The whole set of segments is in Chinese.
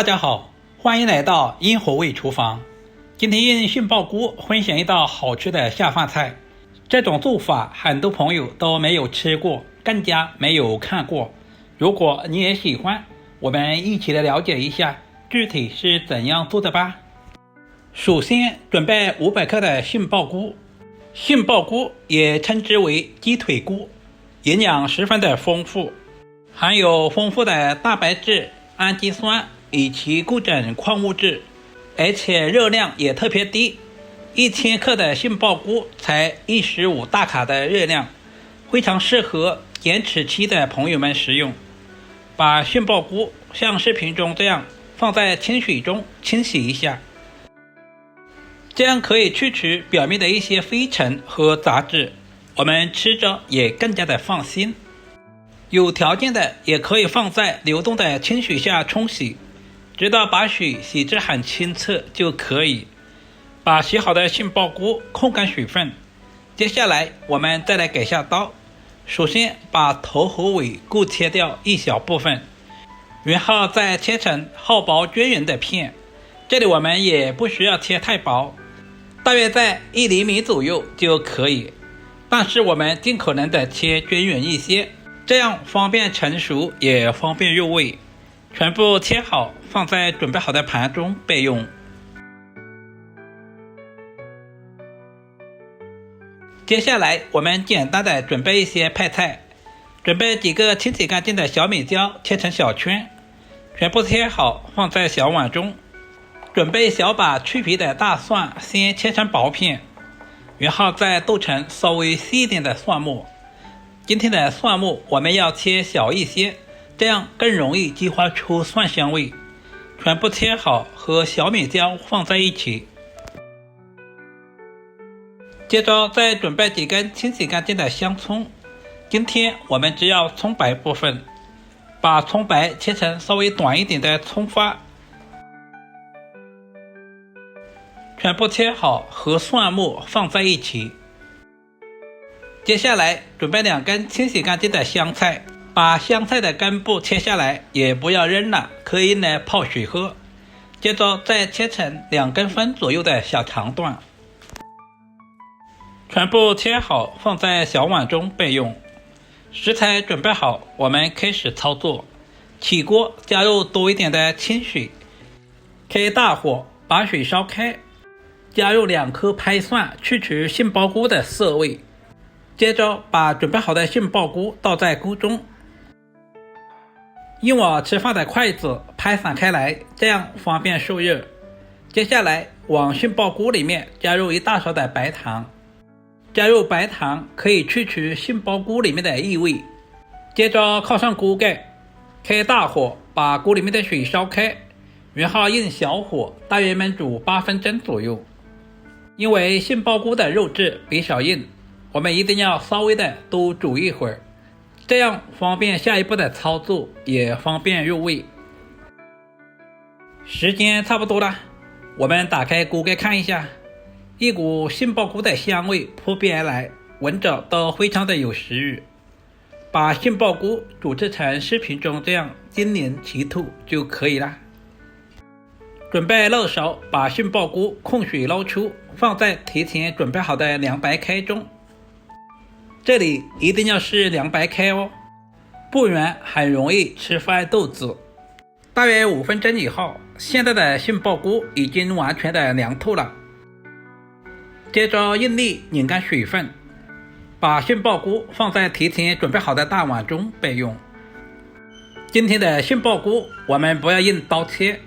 大家好，欢迎来到因火味厨房。今天用杏鲍菇分享一道好吃的下饭菜。这种做法很多朋友都没有吃过，更加没有看过。如果你也喜欢，我们一起来了解一下具体是怎样做的吧。首先准备500克的杏鲍菇。杏鲍菇也称之为鸡腿菇，营养十分的丰富，含有丰富的蛋白质、氨基酸以及各种矿物质，而且热量也特别低，1000克的杏鲍菇才15大卡的热量，非常适合减脂期的朋友们食用。把杏鲍菇像视频中这样放在清水中清洗一下，这样可以去除表面的一些灰尘和杂质，我们吃着也更加的放心。有条件的也可以放在流动的清水下冲洗，直到把水洗至很清澈就可以。把洗好的杏鲍菇控干水分，接下来我们再来改下刀。首先把头和尾各切掉一小部分，然后再切成厚薄均匀的片。这里我们也不需要切太薄，大约在1厘米左右就可以，但是我们尽可能的切均匀一些，这样方便成熟也方便入味。全部切好放在准备好的盘中备用。接下来我们简单的准备一些配菜，准备几个清洗干净的小米椒切成小圈，全部切好放在小碗中。准备小把去皮的大蒜，先切成薄片，然后再剁成稍微细一点的蒜末。今天的蒜末我们要切小一些，这样更容易激发出蒜香味。全部切好和小米椒放在一起。接着再准备几根清洗干净的香葱，今天我们只要葱白部分，把葱白切成稍微短一点的葱花。全部切好和蒜末放在一起。接下来准备2根清洗干净的香菜，把香菜的根部切下来，也不要扔了，可以用来泡水喝。接着再切成2公分左右的小长段，全部切好放在小碗中备用。食材准备好，我们开始操作。起锅加入多一点的清水，开大火把水烧开，加入2颗拍蒜去除杏鲍菇的涩味。接着把准备好的杏鲍菇倒在菇中，用我吃饭的筷子拍散开来，这样方便受热。接下来往杏鲍菇里面加入1大勺的白糖，加入白糖可以去除杏鲍菇里面的异味。接着靠上锅盖，开大火把锅里面的水烧开，然后用小火大约焖煮8分钟左右。因为杏鲍菇的肉质比较硬，我们一定要稍微的多煮一会儿，这样方便下一步的操作，也方便入味。时间差不多了，我们打开锅盖看一下，一股杏鲍菇的香味扑鼻而来，闻着都非常的有食欲。把杏鲍菇煮制成视频中这样晶莹剔透就可以了。准备漏勺，把杏鲍菇控水捞出，放在提前准备好的凉白开中。这里一定要是凉白开哦，不然很容易吃坏豆子。大约5分钟以后，现在的杏鲍菇已经完全的凉透了。接着用力拧干水分，把杏鲍菇放在提前准备好的大碗中备用。今天的杏鲍菇我们不要用刀切，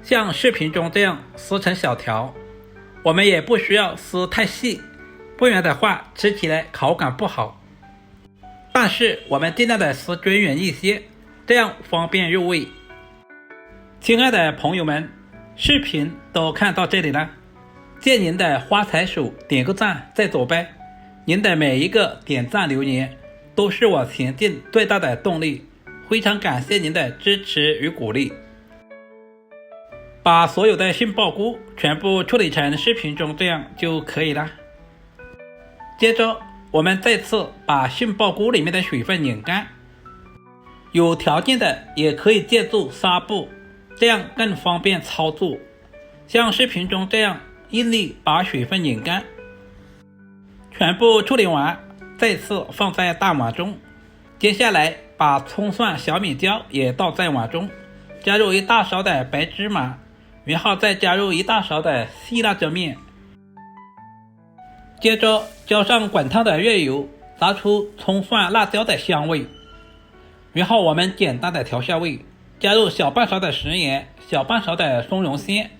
像视频中这样撕成小条，我们也不需要撕太细，不然的话吃起来口感不好。但是我们尽量的撕均匀一些，这样方便入味。亲爱的朋友们，视频都看到这里了，借您的发财手点个赞再走呗。您的每一个点赞留言都是我前进最大的动力，非常感谢您的支持与鼓励。把所有的杏鲍菇全部处理成视频中这样就可以了。接着我们再次把杏鲍菇里面的水分拧干，有条件的也可以借助纱布这样更方便操作。像视频中这样用力把水分拧干。全部处理完，再次放在大碗中。接下来把葱蒜小米椒也倒在碗中，加入1大勺的白芝麻，然后再加入1大勺的细辣椒面。接着浇上滚烫的热油，炸出葱蒜辣椒的香味。然后我们简单的调下味，加入小半勺的食盐，小半勺的松茸鲜，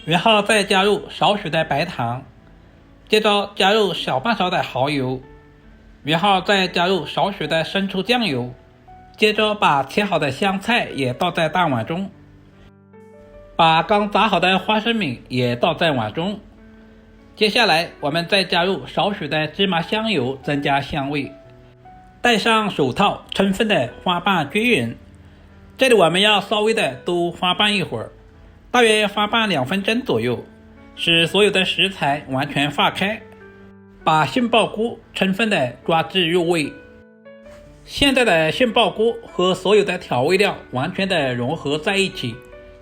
然后再加入少许的白糖。接着加入小半勺的蚝油，然后再加入少许的生抽酱油。接着把切好的香菜也倒在大碗中，把刚炸好的花生米也倒在碗中。接下来我们再加入少许的芝麻香油，增加香味。戴上手套，充分的翻拌均匀。这里我们要稍微的多翻拌一会儿，大约翻拌2分钟左右，使所有的食材完全化开，把杏鲍菇充分的抓至入味。现在的杏鲍菇和所有的调味料完全的融合在一起，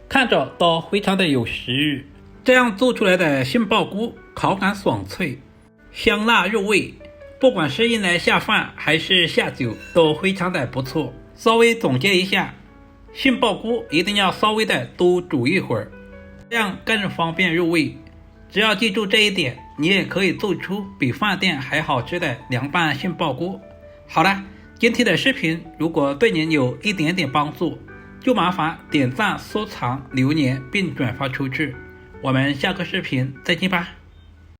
看着都非常的有食欲。这样做出来的杏鲍菇口感爽脆，香辣入味，不管是用来下饭还是下酒都非常的不错。稍微总结一下，杏鲍菇一定要稍微的多煮一会儿，这样更方便入味。只要记住这一点，你也可以做出比饭店还好吃的凉拌杏鲍菇。好了，今天的视频如果对您有一点点帮助，就麻烦点赞、收藏、留言并转发出去。我们下个视频再见吧。